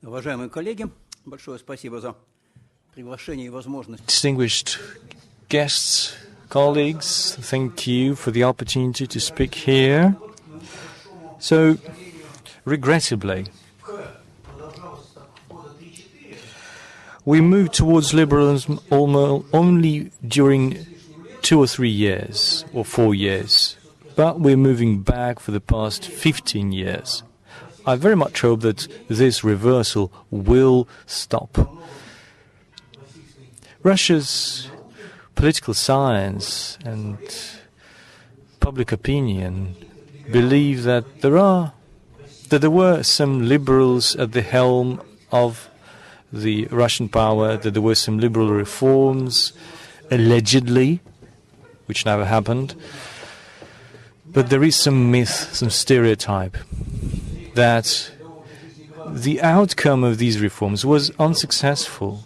Уважаемые коллеги, большое спасибо за приглашение и возможность. Distinguished guests, colleagues, thank you for the opportunity to speak here. So, regrettably, we moved towards liberalism only during 2 or 3 years, or 4 years, but we're moving back for the past 15 years. I very much hope that this reversal will stop. Russia's political science and public opinion believe that there were some liberals at the helm of the Russian power, that there were some liberal reforms, allegedly, which never happened. But there is some myth, some stereotype, that the outcome of these reforms was unsuccessful.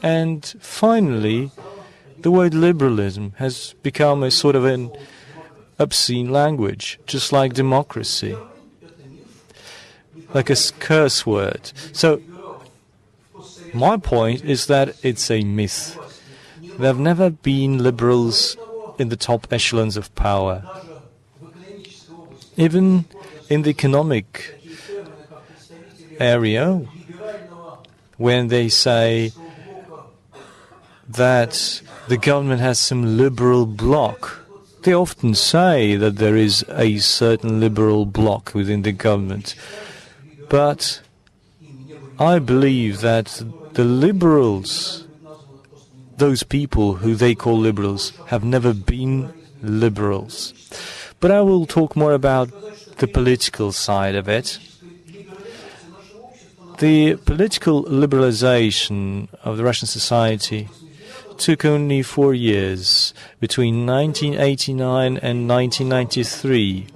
And finally, the word liberalism has become a sort of an obscene language, just like democracy, like a curse word. So, my point is that it's a myth. There have never been liberals in the top echelons of power. Even in the economic area, when they say that the government has some liberal bloc, they often say that there is a certain liberal bloc within the government. But I believe that the liberals, those people who they call liberals, have never been liberals. But I will talk more about the political side of it. The political liberalization of the Russian society took only 4 years, between 1989 and 1993.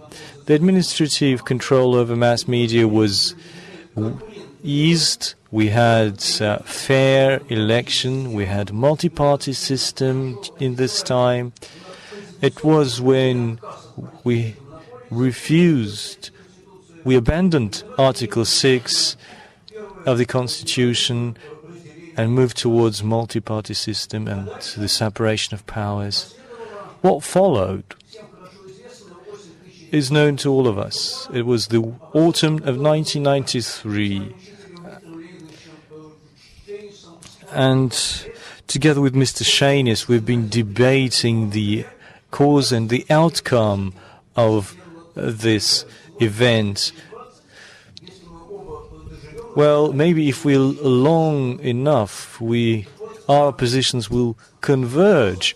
The administrative control over mass media was eased. We had fair election. We had multi-party system in this time. It was when we abandoned Article 6 of the Constitution and moved towards multi-party system and the separation of powers. What followed is known to all of us. It was the autumn of 1993. And together with Mr. Shainis, we've been debating the cause and the outcome of this event. Well, maybe if we're long enough, our positions will converge.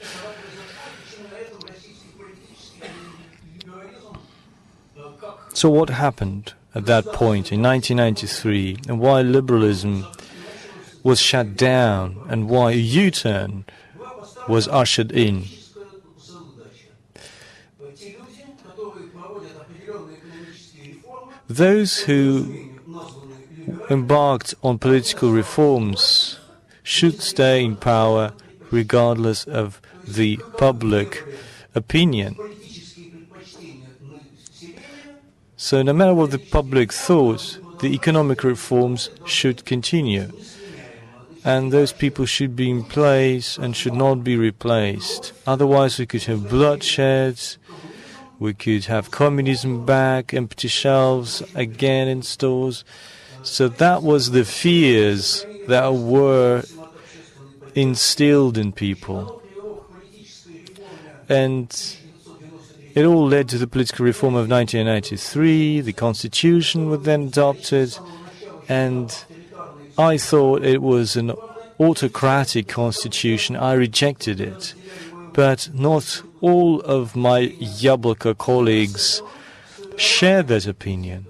So what happened at that point in 1993, and why liberalism was shut down, and why a U-turn was ushered in? Those who embarked on political reforms should stay in power regardless of the public opinion. So no matter what the public thought, the economic reforms should continue. And those people should be in place and should not be replaced. Otherwise we could have bloodshed, we could have communism back, empty shelves again in stores. So that was the fears that were instilled in people. And it all led to the political reform of 1993. The constitution was then adopted, and I thought it was an autocratic constitution. I rejected it. But not all of my Yabloko colleagues shared that opinion.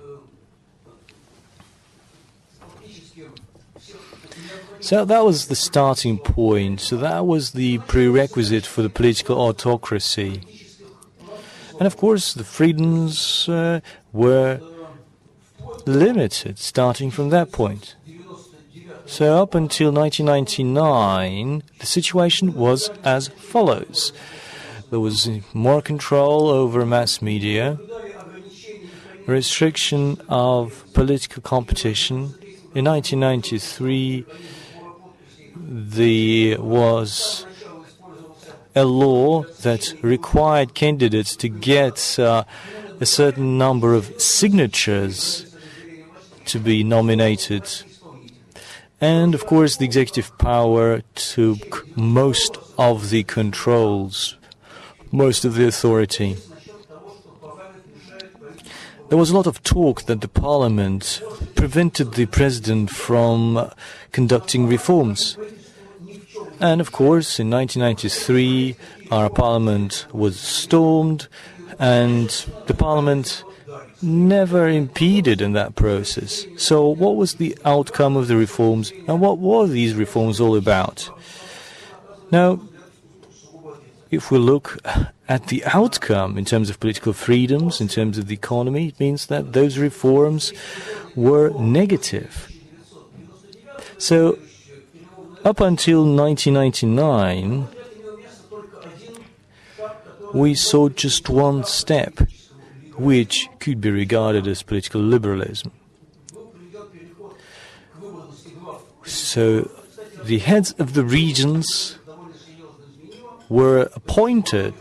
So that was the starting point. So that was the prerequisite for the political autocracy. And of course, the freedoms were limited, starting from that point. So up until 1999, the situation was as follows. There was more control over mass media, restriction of political competition, In 1993, there was a law that required candidates to get a certain number of signatures to be nominated. And, of course, the executive power took most of the controls, most of the authority. There was a lot of talk that the parliament prevented the president from conducting reforms. And, of course, in 1993, our parliament was stormed, and the parliament never impeded in that process. So what was the outcome of the reforms, and what were these reforms all about? Now, if we look at the outcome in terms of political freedoms, in terms of the economy, it means that those reforms were negative. So, up until 1999, we saw just one step, which could be regarded as political liberalism. So, the heads of the regions were appointed,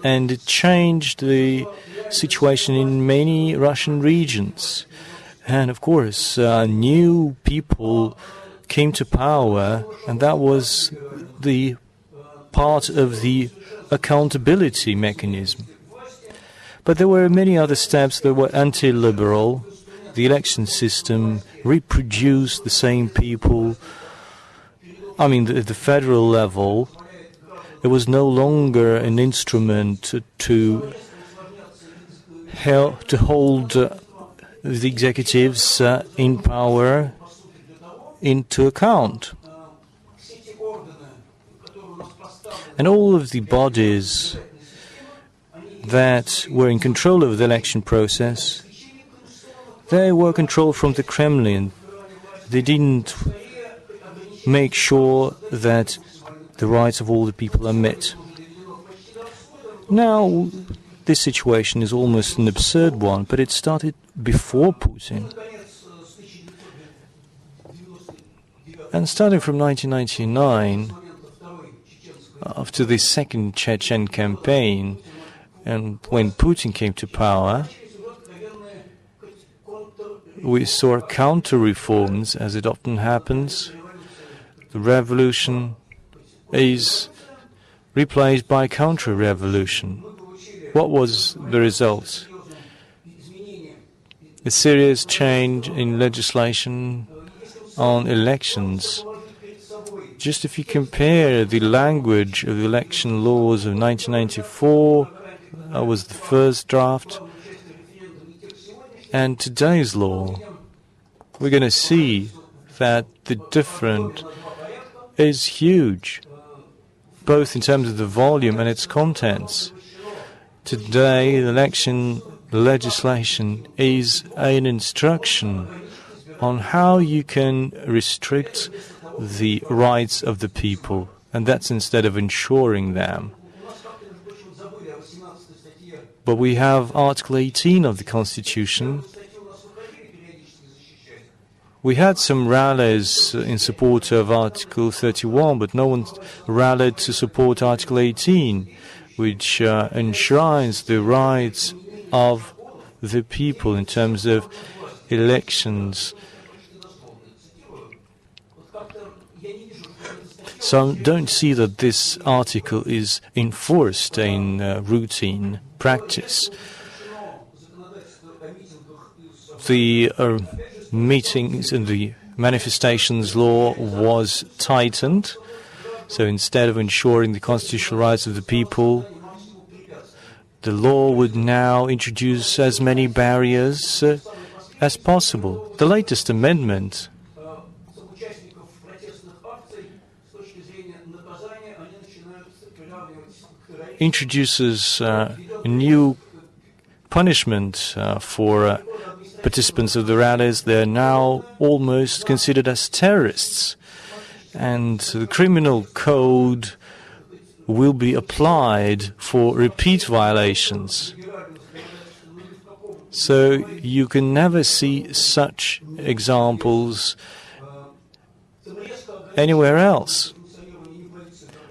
and it changed the situation in many Russian regions. And, of course, new people came to power, and that was the part of the accountability mechanism. But there were many other steps that were anti-liberal. The election system reproduced the same people. I mean, at the federal level, it was no longer an instrument to hold the executives in power into account. And all of the bodies that were in control of the election process, they were controlled from the Kremlin. They didn't make sure that the rights of all the people are met. Now, this situation is almost an absurd one, but it started before Putin. And starting from 1999, after the second Chechen campaign, and when Putin came to power, we saw counter-reforms, as it often happens. The revolution is replaced by counter-revolution. What was the result? A serious change in legislation on elections. Just if you compare the language of the election laws of 1994, that was the first draft, and today's law, we're going to see that the difference is huge, both in terms of the volume and its contents. Today, the election legislation is an instruction on how you can restrict the rights of the people, and that's instead of ensuring them. But we have Article 18 of the Constitution. We had some rallies in support of Article 31, but no one rallied to support Article 18, which enshrines the rights of the people in terms of elections. So don't see that this article is enforced in routine practice. The meetings and the manifestations law was tightened. So instead of ensuring the constitutional rights of the people, the law would now introduce as many barriers as possible. The latest amendment introduces a new punishment for participants of the rallies. They are now almost considered as terrorists, and the criminal code will be applied for repeat violations. So you can never see such examples anywhere else.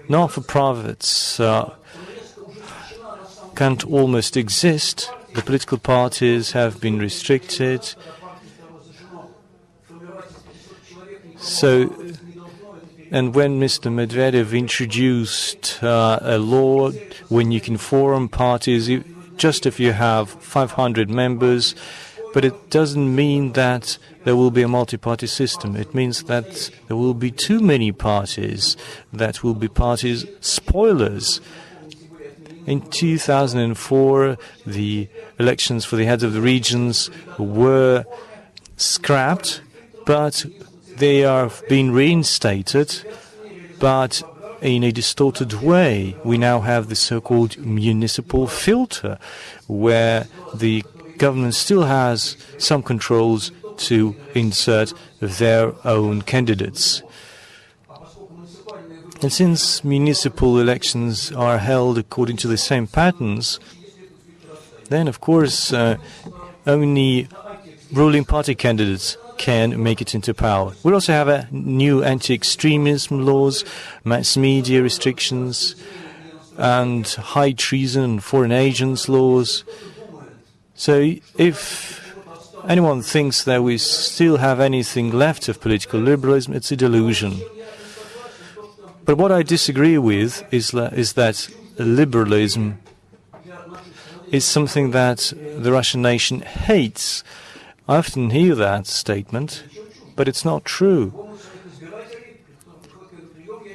Not-for-profits can't almost exist. The political parties have been restricted. So, and when Mr. Medvedev introduced a law when you can form parties just if you have 500 members, but it doesn't mean that there will be a multi-party system. It means that there will be too many parties, that will be parties spoilers. In 2004, the elections for the heads of the regions were scrapped, but they are being reinstated, but in a distorted way. We now have the so-called municipal filter, where the government still has some controls to insert their own candidates. And since municipal elections are held according to the same patterns, then of course only ruling party candidates can make it into power. We also have a new anti-extremism laws, mass media restrictions, and high treason and foreign agents laws. So if anyone thinks that we still have anything left of political liberalism, it's a delusion. But what I disagree with is that liberalism is something that the Russian nation hates. I often hear that statement, but it's not true.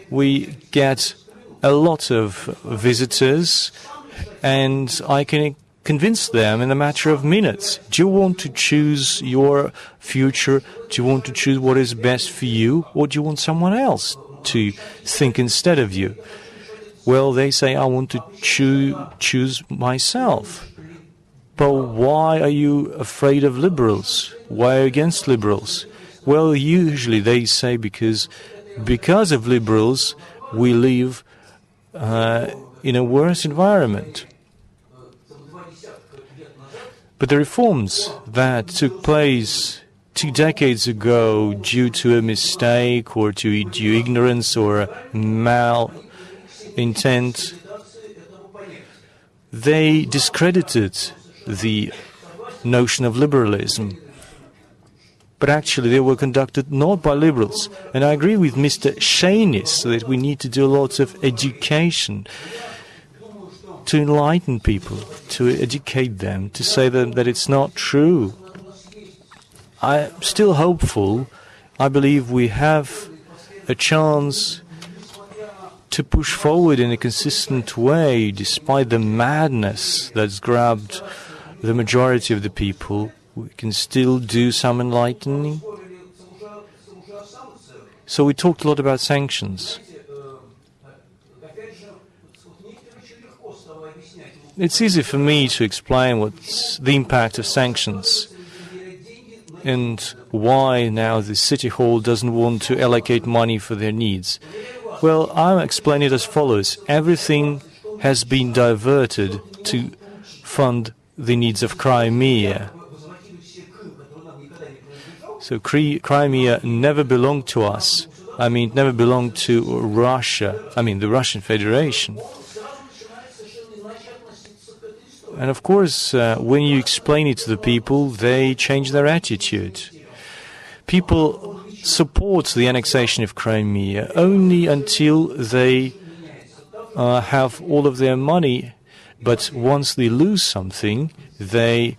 We get a lot of visitors, and I can convince them in a matter of minutes. Do you want to choose your future? Do you want to choose what is best for you? Or do you want someone else to think instead of you? Well, they say, I want to choose myself. But why are you afraid of liberals? Why are you against liberals? Well, usually they say because of liberals we live in a worse environment. But the reforms that took place 2 decades ago due to a mistake or due ignorance or malintent, they discredited the notion of liberalism. But actually they were conducted not by liberals. And I agree with Mr. Shainis that we need to do lots of education to enlighten people, to educate them, to say that it's not true. I'm still hopeful. I believe we have a chance to push forward in a consistent way, despite the madness that's grabbed the majority of the people. We can still do some enlightening. So we talked a lot about sanctions. It's easy for me to explain what's the impact of sanctions and why now the city hall doesn't want to allocate money for their needs. Well, I'll explain it as follows. Everything has been diverted to fund the needs of Crimea. So Crimea never belonged to us. I mean, it never belonged to Russia. I mean, the Russian Federation. And of course, when you explain it to the people, they change their attitude. People support the annexation of Crimea only until they have all of their money. But once they lose something, they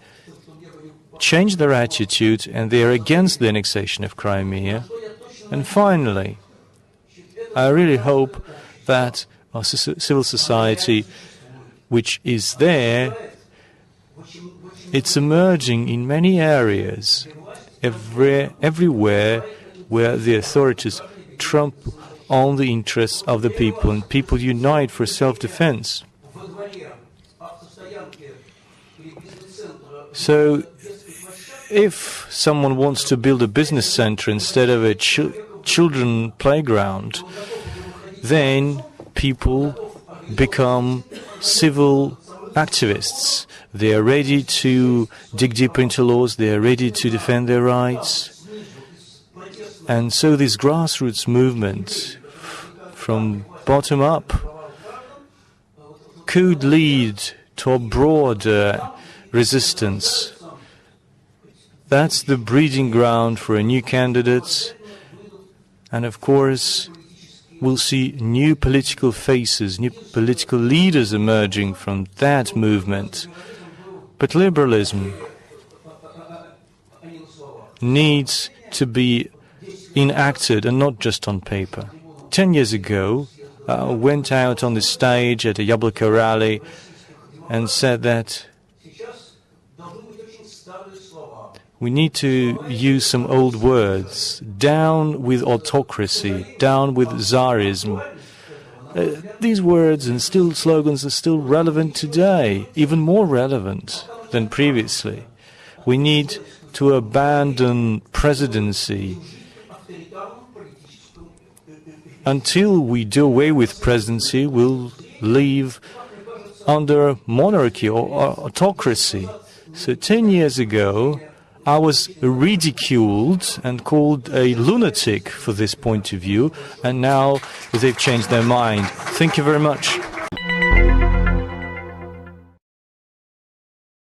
change their attitude and they are against the annexation of Crimea. And finally, I really hope that our civil society, which is there, it's emerging in many areas, everywhere where the authorities trump on the interests of the people and people unite for self-defense. So if someone wants to build a business center instead of a children playground, then people become civil activists. They are ready to dig deeper into laws. They are ready to defend their rights. And so this grassroots movement from bottom up could lead to a broader resistance. That's the breeding ground for a new candidate. And of course, we'll see new political faces, new political leaders emerging from that movement. But liberalism needs to be enacted and not just on paper. 10 years ago, I went out on the stage at a Yabloko rally and said that we need to use some old words. Down with autocracy, down with Tsarism. These words and still slogans are still relevant today, even more relevant than previously. We need to abandon presidency. Until we do away with presidency, we'll live under monarchy or autocracy. So 10 years ago, I was ridiculed and called a lunatic for this point of view, and now they've changed their mind. Thank you very much.